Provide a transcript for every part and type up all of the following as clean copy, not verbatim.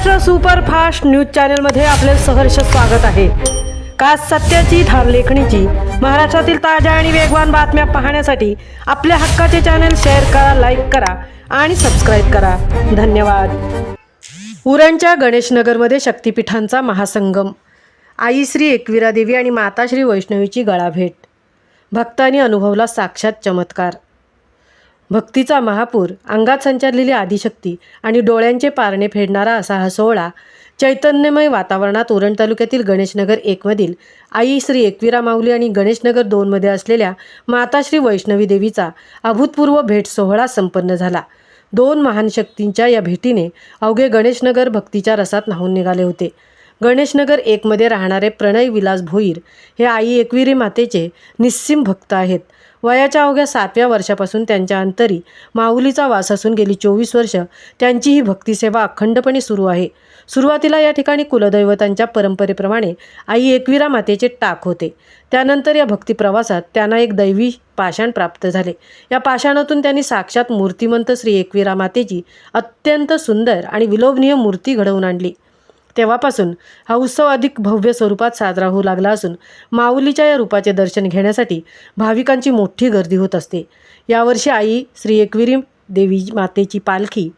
Maharashtra superfast news चॅनलमध्ये आपले सहर्ष स्वागत आहे। का सत्याची धार लेखणीची महाराष्ट्रातील ताज्या आणि वेगवान बातम्या पाहण्यासाठी आपल्या हक्काचे चॅनल शेअर करा, लाईक करा आणि सबस्क्राईब करा। धन्यवाद। उरणच्या गणेशनगरमध्ये शक्तिपीठांचा महासंगम, आई श्री एकविरा देवी आणि माता श्री वैष्णवीची गळाभेट, भक्तांनी अनुभवला साक्षात चमत्कार। भक्तीचा महापूर, अंगात संचारलेली आदिशक्ती आणि डोळ्यांचे पारणे फेडणारा असा हा सोहळा चैतन्यमय वातावरणात उरण तालुक्यातील गणेशनगर 1 मधील आई श्री एकविरा माऊली आणि गणेशनगर 2 मध्ये असलेल्या माता श्री वैष्णवी देवीचा अभूतपूर्व भेट सोहळा संपन्न झाला। दोन महान शक्तींच्या या भेटीने अवघे गणेशनगर भक्तीच्या रसात न्हाऊन निघाले होते। गणेशनगर 1 मध्ये राहणारे प्रणय विलास भोईर हे आई एकविरी मातेचे निस्सीम भक्त आहेत। वयाच्या अवघ्या 7व्या वर्षापासून त्यांच्या अंतरी माऊलीचा वास असून गेली 24 वर्ष त्यांची ही भक्तिसेवा अखंडपणे सुरू आहे। सुरुवातीला या ठिकाणी कुलदैवतांच्या परंपरेप्रमाणे आई एकविरा मातेचे टाक होते। त्यानंतर या भक्ती प्रवासात त्यांना एक दैवी पाषाण प्राप्त झाले। या पाषाणातून त्यांनी साक्षात मूर्तिमंत श्री एकविरा मातेची अत्यंत सुंदर आणि विलोभनीय मूर्ती घडवून आणली। तेव्हापासून हा उत्सव अधिक भव्य स्वरूपात साजरा होऊ लागला असून माऊलीच्या या रूपाचे दर्शन घेण्यासाठी भाविकांची मोठी गर्दी होत असते। यावर्षी आई श्री एकविरी देवी मातेची पालखी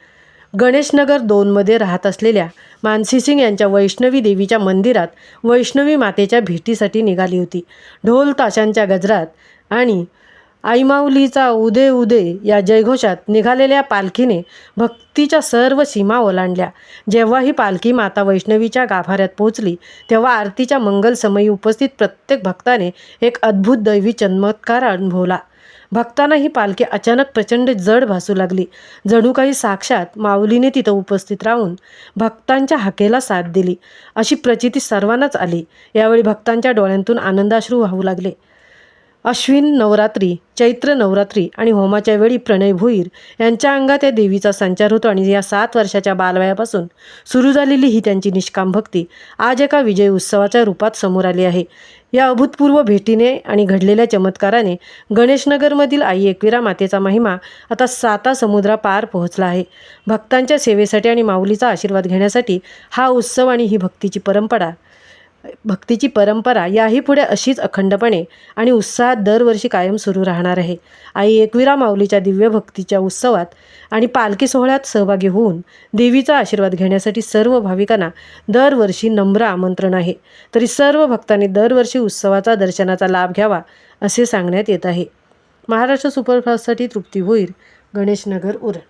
गणेशनगर 2 मध्ये राहत असलेल्या मानसी सिंग यांच्या वैष्णवी देवीच्या मंदिरात वैष्णवी मातेच्या भेटीसाठी निघाली होती। ढोल ताशांच्या गजरात आणि आई माऊलीचा उदे उदे या जयघोषात निघालेल्या पालखीने भक्तीच्या सर्व सीमा ओलांडल्या। जेव्हा ही पालखी माता वैष्णवीच्या गाभाऱ्यात पोहोचली तेव्हा आरतीच्या मंगल समयी उपस्थित प्रत्येक भक्ताने एक अद्भुत दैवी चमत्कार अनुभवला। भक्तांना ही पालखी अचानक प्रचंड जड भासू लागली, जणू काही साक्षात माऊलीने तिथं उपस्थित राहून भक्तांच्या हाकेला साथ दिली अशी प्रचिती सर्वांनाच आली। यावेळी भक्तांच्या डोळ्यांतून आनंदाश्रू वाहू लागले। अश्विन नवरात्री, चैत्र नवरात्री आणि होमाच्या वेळी प्रणय भोईर यांच्या अंगात या देवीचा संचार होतो आणि या 7 वर्षाच्या बालवयापासून सुरू झालेली ही त्यांची निष्काम भक्ती आज एका विजय उत्सवाच्या रूपात समोर आली आहे। या अभूतपूर्व भेटीने आणि घडलेल्या चमत्काराने गणेशनगरमधील आई एकविरा मातेचा महिमा आता 7 समुद्रापार पोहोचला आहे। भक्तांच्या सेवेसाठी आणि माऊलीचा आशीर्वाद घेण्यासाठी हा उत्सव आणि ही भक्तीची परंपरा याही पुढे अशीच अखंडपणे आणि उत्साहात दरवर्षी कायम सुरू राहणार आहे। आई एकविरा माऊलीच्या दिव्य भक्तीच्या उत्सवात आणि पालखी सोहळ्यात सहभागी होऊन देवीचा आशीर्वाद घेण्यासाठी सर्व भाविकांना दरवर्षी नम्र आमंत्रण आहे। तरी सर्व भक्तांनी दरवर्षी उत्सवाचा दर्शनाचा लाभ घ्यावा असे सांगण्यात येत आहे। महाराष्ट्र सुपरफास्टसाठी तृप्ती भोईर, गणेशनगर, उरण।